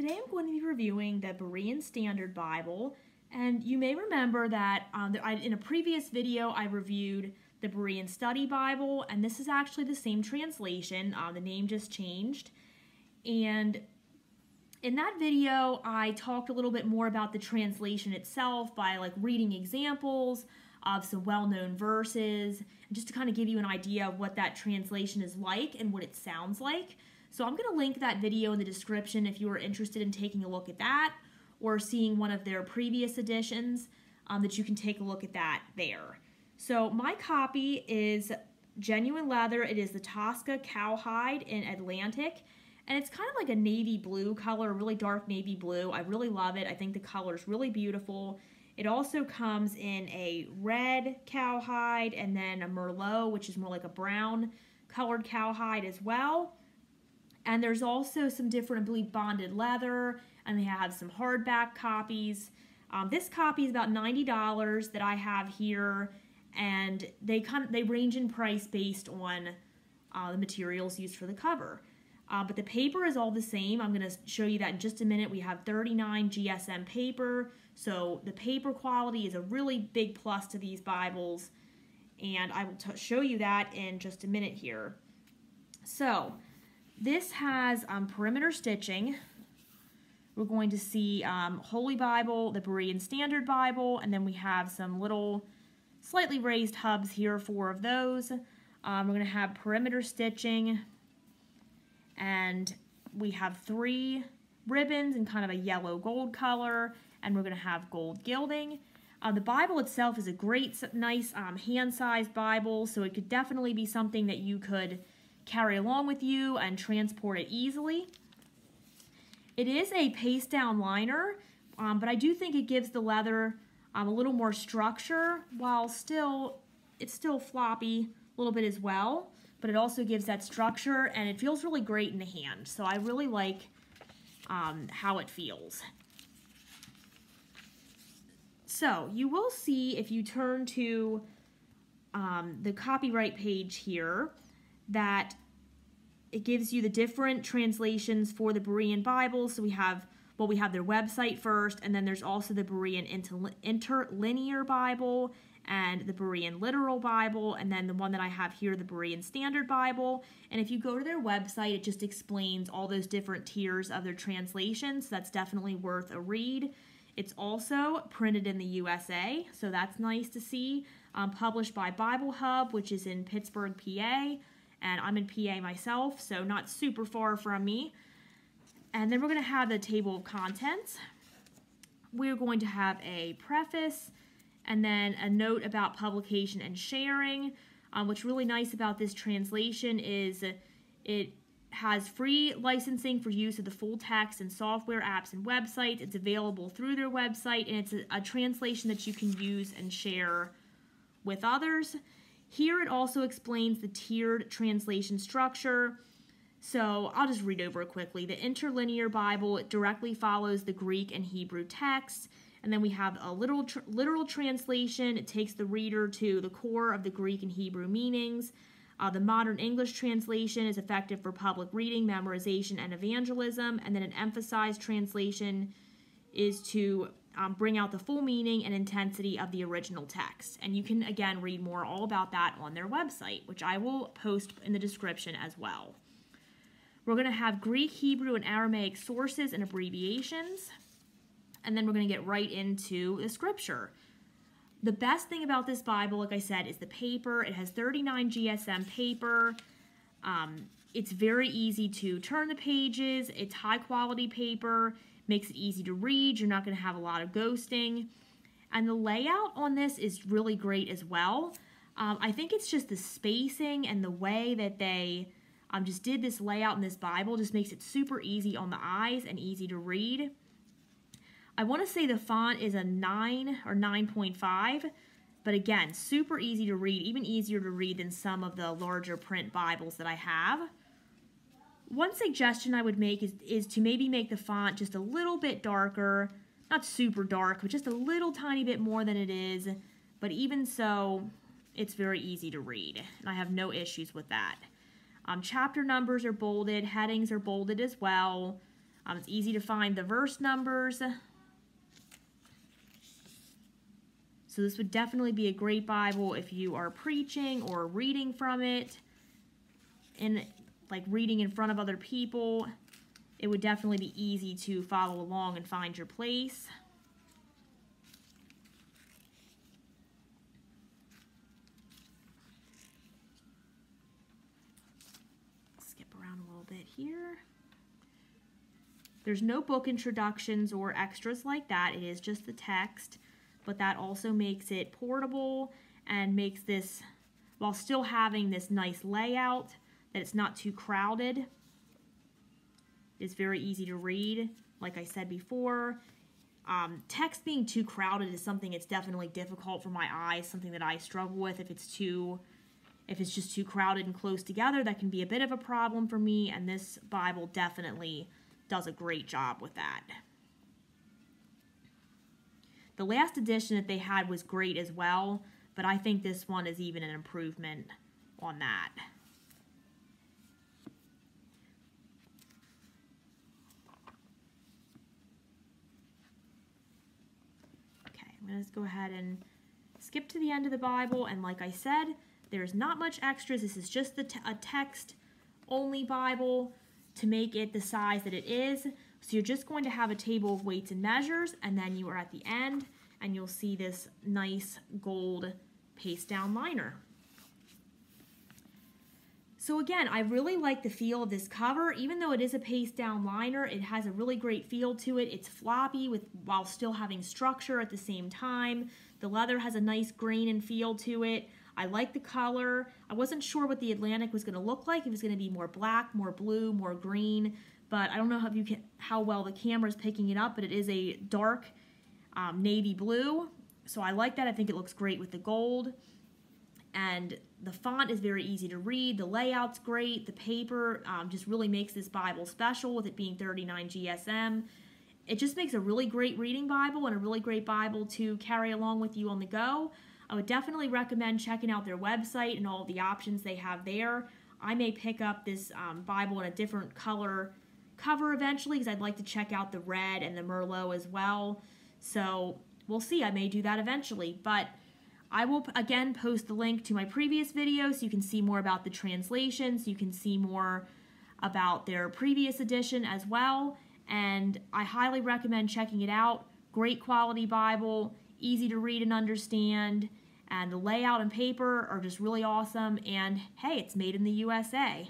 Today I'm going to be reviewing the Berean Standard Bible, and you may remember that in a previous video I reviewed the Berean Study Bible, and this is actually the same translation. The name just changed, and in that video I talked a little bit more about the translation itself by reading examples of some well-known verses, just to kind of give you an idea of what that translation is like and what it sounds like. So I'm going to link that video in the description if you are interested in taking a look at that or seeing one of their previous editions, that you can take a look at that there. So my copy is genuine leather. It is the Tosca cowhide in Atlantic, and it's kind of like a navy blue color, really dark navy blue. I really love it. I think the color is really beautiful. It also comes in a red cowhide and then a Merlot, which is more like a brown colored cowhide as well. And there's also some different, I believe, bonded leather, and they have some hardback copies. This copy is about $90 that I have here, and they range in price based on the materials used for the cover. But the paper is all the same. I'm going to show you that in just a minute. We have 39 GSM paper, so the paper quality is a really big plus to these Bibles, and I will show you that in just a minute here. So this has perimeter stitching. We're going to see Holy Bible, the Berean Standard Bible, and then we have some little slightly raised hubs here, 4 of those. We're going to have perimeter stitching, and we have 3 ribbons in kind of a yellow gold color, and we're going to have gold gilding. The Bible itself is a great, nice hand-sized Bible, so it could definitely be something that you could carry along with you and transport it easily. It is a paste down liner, but I do think it gives the leather a little more structure, while it's still floppy a little bit as well, but it also gives that structure, and it feels really great in the hand. So I really like how it feels. So you will see, if you turn to the copyright page here, that it gives you the different translations for the Berean Bible. So we have their website first, and then there's also the Berean Interlinear Bible and the Berean Literal Bible, and then the one that I have here, the Berean Standard Bible. And if you go to their website, it just explains all those different tiers of their translations. So that's definitely worth a read. It's also printed in the USA, so that's nice to see. Published by Bible Hub, which is in Pittsburgh, PA. And I'm in PA myself, so not super far from me. And then we're going to have the table of contents. We're going to have a preface, and then a note about publication and sharing. What's really nice about this translation is it has free licensing for use of the full text in software, apps, and websites. It's available through their website, and it's a translation that you can use and share with others. Here it also explains the tiered translation structure. So I'll just read over it quickly. The Interlinear Bible, it directly follows the Greek and Hebrew texts. And then we have a literal translation. It takes the reader to the core of the Greek and Hebrew meanings. The Modern English translation is effective for public reading, memorization, and evangelism. And then an emphasized translation is to bring out the full meaning and intensity of the original text. And you can, again, read more all about that on their website, which I will post in the description as well. We're going to have Greek, Hebrew, and Aramaic sources and abbreviations. And then we're going to get right into the scripture. The best thing about this Bible, like I said, is the paper. It has 39 GSM paper. It's very easy to turn the pages. It's high quality paper. Makes it easy to read. You're not going to have a lot of ghosting. And the layout on this is really great as well. I think it's just the spacing and the way that they just did this layout in this Bible just makes it super easy on the eyes and easy to read. I want to say the font is a 9 or 9.5, but again, super easy to read, even easier to read than some of the larger print Bibles that I have. One suggestion I would make is to maybe make the font just a little bit darker, not super dark, but just a little tiny bit more than it is, but even so, it's very easy to read, and I have no issues with that. Chapter numbers are bolded, headings are bolded as well. It's easy to find the verse numbers. So this would definitely be a great Bible if you are preaching or reading from it, and like reading in front of other people. It would definitely be easy to follow along and find your place. Skip around a little bit here. There's no book introductions or extras like that. It is just the text, but that also makes it portable and makes this, while still having this nice layout, that it's not too crowded. It's very easy to read, like I said before. Text being too crowded is something that's definitely difficult for my eyes, something that I struggle with. If it's just too crowded and close together, that can be a bit of a problem for me, and this Bible definitely does a great job with that. The last edition that they had was great as well, but I think this one is even an improvement on that. Okay, I'm going to go ahead and skip to the end of the Bible, and like I said, there's not much extras. This is just a text-only Bible to make it the size that it is. So you're just going to have a table of weights and measures, and then you are at the end, and you'll see this nice gold paste down liner. So again, I really like the feel of this cover. Even though it is a paste down liner, it has a really great feel to it. It's floppy while still having structure at the same time. The leather has a nice grain and feel to it. I like the color. I wasn't sure what the Atlantic was going to look like. If it was going to be more black, more blue, more green, but I don't know how well the camera is picking it up, but it is a dark navy blue. So I like that. I think it looks great with the gold. And the font is very easy to read. The layout's great. The paper just really makes this Bible special with it being 39 GSM. It just makes a really great reading Bible and a really great Bible to carry along with you on the go. I would definitely recommend checking out their website and all of the options they have there. I may pick up this Bible in a different color cover eventually because I'd like to check out the red and the Merlot as well. So we'll see. I may do that eventually. But I will, again, post the link to my previous video so you can see more about the translation, so you can see more about their previous edition as well. And I highly recommend checking it out. Great quality Bible, easy to read and understand. And the layout and paper are just really awesome. And hey, it's made in the USA.